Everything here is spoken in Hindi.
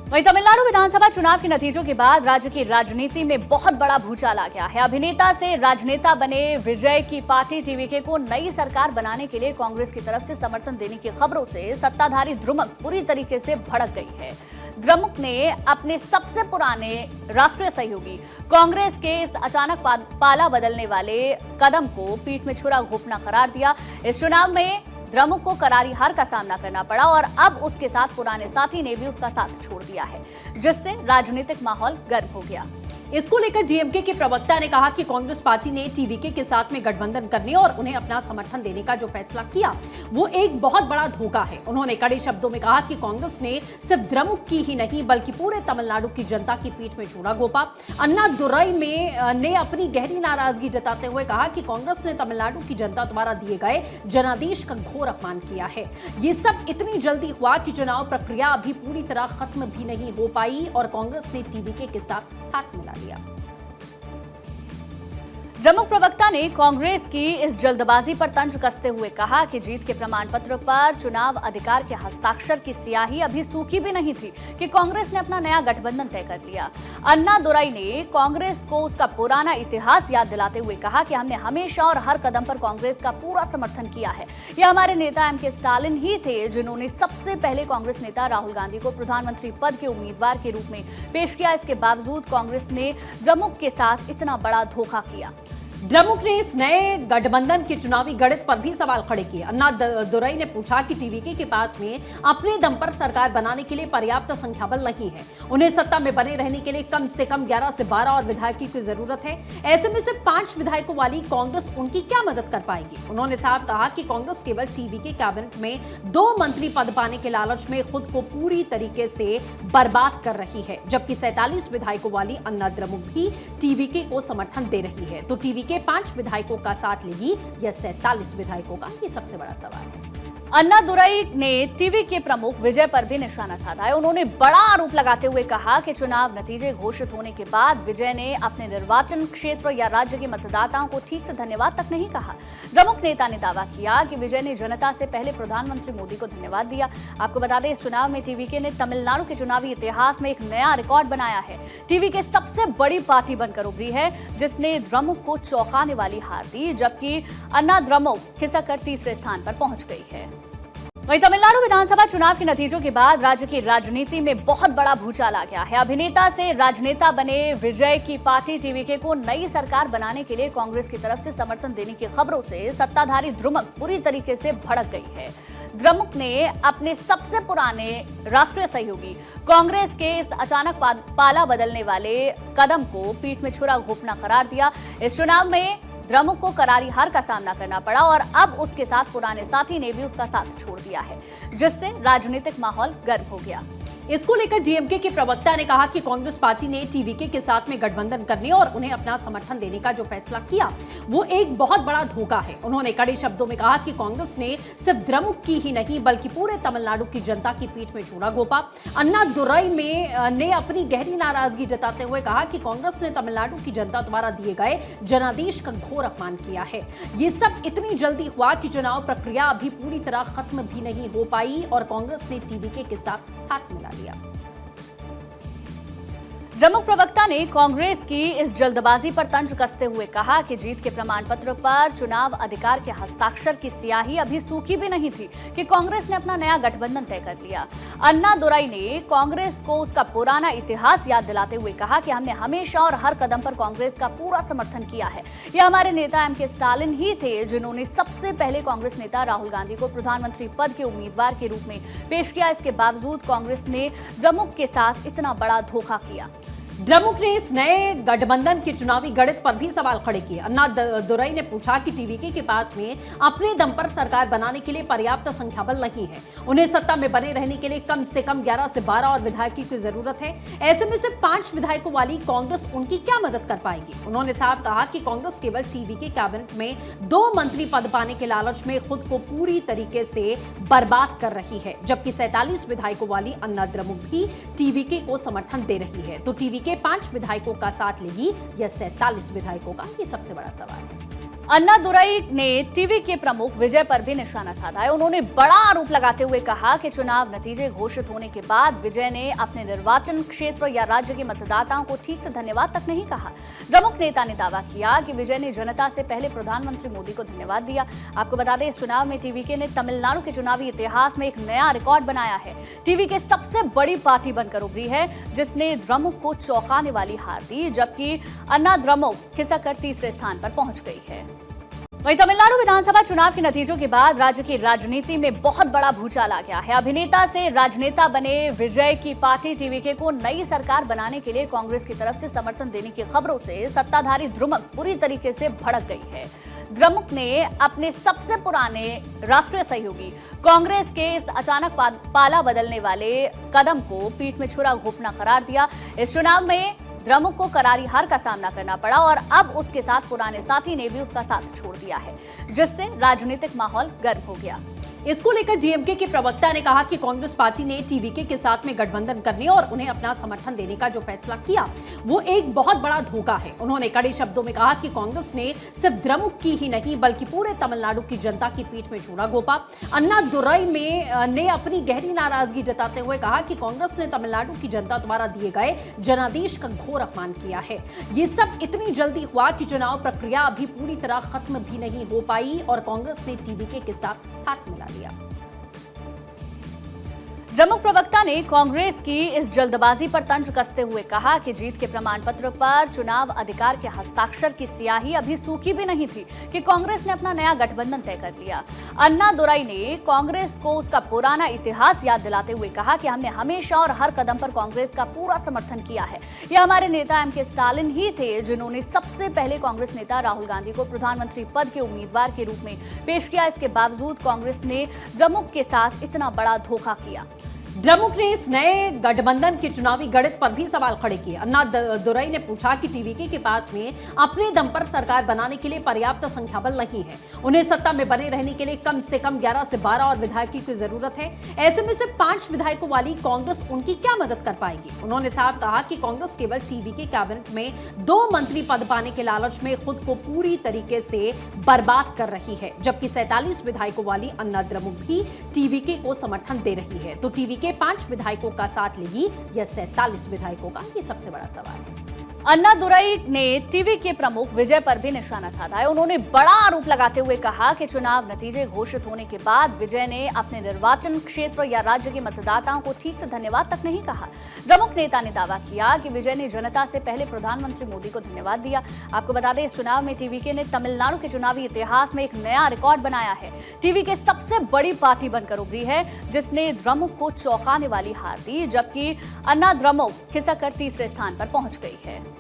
वहीं तमिलनाडु विधानसभा चुनाव के नतीजों के बाद राज्य की राजनीति में बहुत बड़ा भूचाल आ गया है। अभिनेता से राजनेता बने विजय की पार्टी टीवीके को नई सरकार बनाने के लिए कांग्रेस की तरफ से समर्थन देने की खबरों से सत्ताधारी द्रमुक पूरी तरीके से भड़क गई है। द्रमुक ने अपने सबसे पुराने राष्ट्रीय सहयोगी कांग्रेस के इस अचानक पाला बदलने वाले कदम को पीठ में छुरा घोंपना करार दिया। इस चुनाव में द्रमुक को करारी हार का सामना करना पड़ा और अब उसके साथ पुराने साथी ने भी उसका साथ छोड़ दिया है, जिससे राजनीतिक माहौल गर्म हो गया। इसको लेकर डीएमके के प्रवक्ता ने कहा कि कांग्रेस पार्टी ने टीवीके के साथ में गठबंधन करने और उन्हें अपना समर्थन देने का जो फैसला किया वो एक बहुत बड़ा धोखा है। उन्होंने कड़े शब्दों में कहा कि कांग्रेस ने सिर्फ द्रमुक की ही नहीं बल्कि पूरे तमिलनाडु की जनता की पीठ में छुरा घोंपा। अन्नादुरई ने अपनी गहरी नाराजगी जताते हुए कहा कि कांग्रेस ने तमिलनाडु की जनता द्वारा दिए गए जनादेश का घोर अपमान किया है। ये सब इतनी जल्दी हुआ कि चुनाव प्रक्रिया अभी पूरी तरह खत्म भी नहीं हो पाई और कांग्रेस ने टीवीके के साथ हाथ मिला लिया। द्रमुक प्रवक्ता ने कांग्रेस की इस जल्दबाजी पर तंज कसते हुए कहा कि जीत के प्रमाण पत्र पर चुनाव अधिकार के हस्ताक्षर की स्याही अभी सूखी भी नहीं थी कि कांग्रेस ने अपना नया गठबंधन तय कर लिया। अन्नादुरई ने कांग्रेस को उसका पुराना इतिहास याद दिलाते हुए कहा कि हमने हमेशा और हर कदम पर कांग्रेस का पूरा समर्थन किया है। यह हमारे नेता एम के स्टालिन ही थे जिन्होंने सबसे पहले कांग्रेस नेता राहुल गांधी को प्रधानमंत्री पद के उम्मीदवार के रूप में पेश किया। इसके बावजूद कांग्रेस ने द्रमुक के साथ इतना बड़ा धोखा किया। द्रमुक ने इस नए गठबंधन के चुनावी गणित पर भी सवाल खड़े किए। अन्नादुरई ने पूछा कि टीवीके के पास में अपने दम पर सरकार बनाने के लिए पर्याप्त संख्या बल नहीं है। उन्हें सत्ता में बने रहने के लिए कम से कम 11 से 12 और विधायकों की जरूरत है। ऐसे में सिर्फ 5 विधायकों वाली कांग्रेस उनकी क्या मदद कर पाएगी। उन्होंने साफ कहा कि कांग्रेस केवल टीवीके कैबिनेट में 2 मंत्री पद पाने के लालच में खुद को पूरी तरीके से बर्बाद कर रही है, जबकि 47 विधायकों वाली अन्ना द्रमुक भी टीवीके को समर्थन दे रही है। तो टीवीके के 5 विधायकों का साथ लेगी या 47 विधायकों का, ये सबसे बड़ा सवाल है। अन्नादुरई ने टीवी के प्रमुख विजय पर भी निशाना साधा है। उन्होंने बड़ा आरोप लगाते हुए कहा कि चुनाव नतीजे घोषित होने के बाद विजय ने अपने निर्वाचन क्षेत्र या राज्य के मतदाताओं को ठीक से धन्यवाद तक नहीं कहा। द्रमुक नेता ने दावा किया कि विजय ने जनता से पहले प्रधानमंत्री मोदी को धन्यवाद दिया। आपको बता दें, इस चुनाव में टीवीके ने तमिलनाडु के चुनावी इतिहास में एक नया रिकॉर्ड बनाया है। टीवीके सबसे बड़ी पार्टी बनकर उभरी है जिसने द्रमुक को चौंकाने वाली हार दी, जबकि अन्ना द्रमुक खिसक कर तीसरे स्थान पर पहुंच गई है। वहीं तमिलनाडु विधानसभा चुनाव के नतीजों के बाद राज्य की राजनीति में बहुत बड़ा भूचाल आ गया है। अभिनेता से राजनेता बने विजय की पार्टी टीवीके को नई सरकार बनाने के लिए कांग्रेस की तरफ से समर्थन देने की खबरों से सत्ताधारी द्रमुक पूरी तरीके से भड़क गई है। द्रमुक ने अपने सबसे पुराने राष्ट्रीय सहयोगी कांग्रेस के इस अचानक पाला बदलने वाले कदम को पीठ में छुरा घोंपना करार दिया। इस चुनाव में द्रमुक को करारी हार का सामना करना पड़ा और अब उसके साथ पुराने साथी ने भी उसका साथ छोड़ दिया है, जिससे राजनीतिक माहौल गर्म हो गया। इसको लेकर डीएमके के प्रवक्ता ने कहा कि कांग्रेस पार्टी ने टीवीके के साथ में गठबंधन करने और उन्हें अपना समर्थन देने का जो फैसला किया वो एक बहुत बड़ा धोखा है। उन्होंने कड़े शब्दों में कहा कि कांग्रेस ने सिर्फ द्रमुक की ही नहीं बल्कि पूरे तमिलनाडु की जनता की पीठ में छुरा घोंपा। अन्नादुरई ने अपनी गहरी नाराजगी जताते हुए कहा कि कांग्रेस ने तमिलनाडु की जनता द्वारा दिए गए जनादेश का घोर अपमान किया है। ये सब इतनी जल्दी हुआ कि चुनाव प्रक्रिया अभी पूरी तरह खत्म भी नहीं हो पाई और कांग्रेस ने टीवीके के साथ हाथ मिला लिया। द्रमुक प्रवक्ता ने कांग्रेस की इस जल्दबाजी पर तंज कसते हुए कहा कि जीत के प्रमाण पत्र पर चुनाव अधिकार के हस्ताक्षर की स्याही अभी सूखी भी नहीं थी कि कांग्रेस ने अपना नया गठबंधन तय कर लिया। अन्नादुरई ने कांग्रेस को उसका पुराना इतिहास याद दिलाते हुए कहा कि हमने हमेशा और हर कदम पर कांग्रेस का पूरा समर्थन किया है। यह हमारे नेता एम के स्टालिन ही थे जिन्होंने सबसे पहले कांग्रेस नेता राहुल गांधी को प्रधानमंत्री पद के उम्मीदवार के रूप में पेश किया। इसके बावजूद कांग्रेस ने द्रमुक के साथ इतना बड़ा धोखा किया। द्रमुक ने इस नए गठबंधन के चुनावी गणित पर भी सवाल खड़े किए। अन्नादुरई ने पूछा कि टीवीके के पास में अपने दम पर सरकार बनाने के लिए पर्याप्त संख्या बल नहीं है। उन्हें सत्ता में बने रहने के लिए कम से कम 11 से 12 और विधायकों की जरूरत है। ऐसे में सिर्फ 5 विधायकों वाली कांग्रेस उनकी क्या मदद कर पाएगी। उन्होंने साफ कहा कि कांग्रेस केवल टीवीके कैबिनेट में 2 मंत्री पद पाने के लालच में खुद को पूरी तरीके से बर्बाद कर रही है, जबकि 47 विधायकों वाली अन्ना द्रमुक भी टीवीके को समर्थन दे रही है। तो टीवीके 5 विधायकों का साथ लेगी या 47 विधायकों का, ये सबसे बड़ा सवाल है। अन्नादुरई ने टीवी के प्रमुख विजय पर भी निशाना साधा है। उन्होंने बड़ा आरोप लगाते हुए कहा कि चुनाव नतीजे घोषित होने के बाद विजय ने अपने निर्वाचन क्षेत्र या राज्य के मतदाताओं को ठीक से धन्यवाद तक नहीं कहा। प्रमुख नेता ने दावा किया कि विजय ने जनता से पहले प्रधानमंत्री मोदी को धन्यवाद दिया। आपको बता दें, इस चुनाव में टीवीके ने तमिलनाडु के चुनावी इतिहास में एक नया रिकॉर्ड बनाया है। टीवीके सबसे बड़ी पार्टी बनकर उभरी है, जिसने द्रमुक को चौंकाने वाली हार दी, जबकि अन्ना द्रमुक खिसक कर तीसरे स्थान पर पहुंच गई है। वहीं तमिलनाडु विधानसभा चुनाव के नतीजों के बाद राज्य की राजनीति में बहुत बड़ा भूचाल आ गया है। अभिनेता से राजनेता बने विजय की पार्टी टीवीके को नई सरकार बनाने के लिए कांग्रेस की तरफ से समर्थन देने की खबरों से सत्ताधारी द्रमुक पूरी तरीके से भड़क गई है। द्रमुक ने अपने सबसे पुराने राष्ट्रीय सहयोगी कांग्रेस के इस अचानक पाला बदलने वाले कदम को पीठ में छुरा घोंपना करार दिया। इस चुनाव में द्रमुक को करारी हार का सामना करना पड़ा और अब उसके साथ पुराने साथी ने भी उसका साथ छोड़ दिया है, जिससे राजनीतिक माहौल गर्म हो गया। इसको लेकर डीएमके के प्रवक्ता ने कहा कि कांग्रेस पार्टी ने टीवीके के साथ में गठबंधन करने और उन्हें अपना समर्थन देने का जो फैसला किया वो एक बहुत बड़ा धोखा है। उन्होंने कड़े शब्दों में कहा कि कांग्रेस ने सिर्फ द्रमुक की ही नहीं बल्कि पूरे तमिलनाडु की जनता की पीठ में छुरा घोंपा। अन्नादुरई ने अपनी गहरी नाराजगी जताते हुए कहा कि कांग्रेस ने तमिलनाडु की जनता द्वारा दिए गए जनादेश का घोर अपमान किया है। ये सब इतनी जल्दी हुआ कि चुनाव प्रक्रिया अभी पूरी तरह खत्म भी नहीं हो पाई और कांग्रेस ने टीवीके के साथ हाथ मिला लिया। द्रमुक प्रवक्ता ने कांग्रेस की इस जल्दबाजी पर तंज कसते हुए कहा कि जीत के प्रमाण पत्र पर चुनाव अधिकार के हस्ताक्षर की स्याही अभी सूखी भी नहीं थी कि कांग्रेस ने अपना नया गठबंधन तय कर लिया। अन्नादुरई ने कांग्रेस को उसका पुराना इतिहास याद दिलाते हुए कहा कि हमने हमेशा और हर कदम पर कांग्रेस का पूरा समर्थन किया है। यह हमारे नेता एम के स्टालिन ही थे जिन्होंने सबसे पहले कांग्रेस नेता राहुल गांधी को प्रधानमंत्री पद के उम्मीदवार के रूप में पेश किया। इसके बावजूद कांग्रेस ने द्रमुक के साथ इतना बड़ा धोखा किया। द्रमुक ने इस नए गठबंधन के चुनावी गणित पर भी सवाल खड़े किए। अन्नादुरई ने पूछा कि टीवीके के पास में अपने दम पर सरकार बनाने के लिए पर्याप्त संख्या बल नहीं है। उन्हें सत्ता में बने रहने के लिए कम से कम 11 से 12 और विधायकों की जरूरत है। ऐसे में से 5 विधायकों वाली कांग्रेस उनकी क्या मदद कर पाएगी। उन्होंने साफ कहा कि कांग्रेस केवल टीवीके कैबिनेट में 2 मंत्री पद पाने के लालच में खुद को पूरी तरीके से बर्बाद कर रही है, जबकि 47 विधायकों वाली अन्ना द्रमुक भी टीवीके को समर्थन दे रही है। तो टीवीके 5 विधायकों का साथ लेगी या 47 विधायकों का, ये सबसे बड़ा सवाल है। अन्नादुरई ने टीवी के प्रमुख विजय पर भी निशाना साधा है। उन्होंने बड़ा आरोप लगाते हुए कहा कि चुनाव नतीजे घोषित होने के बाद विजय ने अपने निर्वाचन क्षेत्र या राज्य के मतदाताओं को ठीक से धन्यवाद तक नहीं कहा। प्रमुख नेता ने दावा किया कि विजय ने जनता से पहले प्रधानमंत्री मोदी को धन्यवाद दिया। आपको बता दें, इस चुनाव में टीवीके ने तमिलनाडु के चुनावी इतिहास में एक नया रिकॉर्ड बनाया है। टीवीके सबसे बड़ी पार्टी बनकर उभरी है, जिसने द्रमुक को चौंकाने वाली हार दी, जबकि अन्ना द्रमुक खिसक कर तीसरे स्थान पर पहुंच गई है।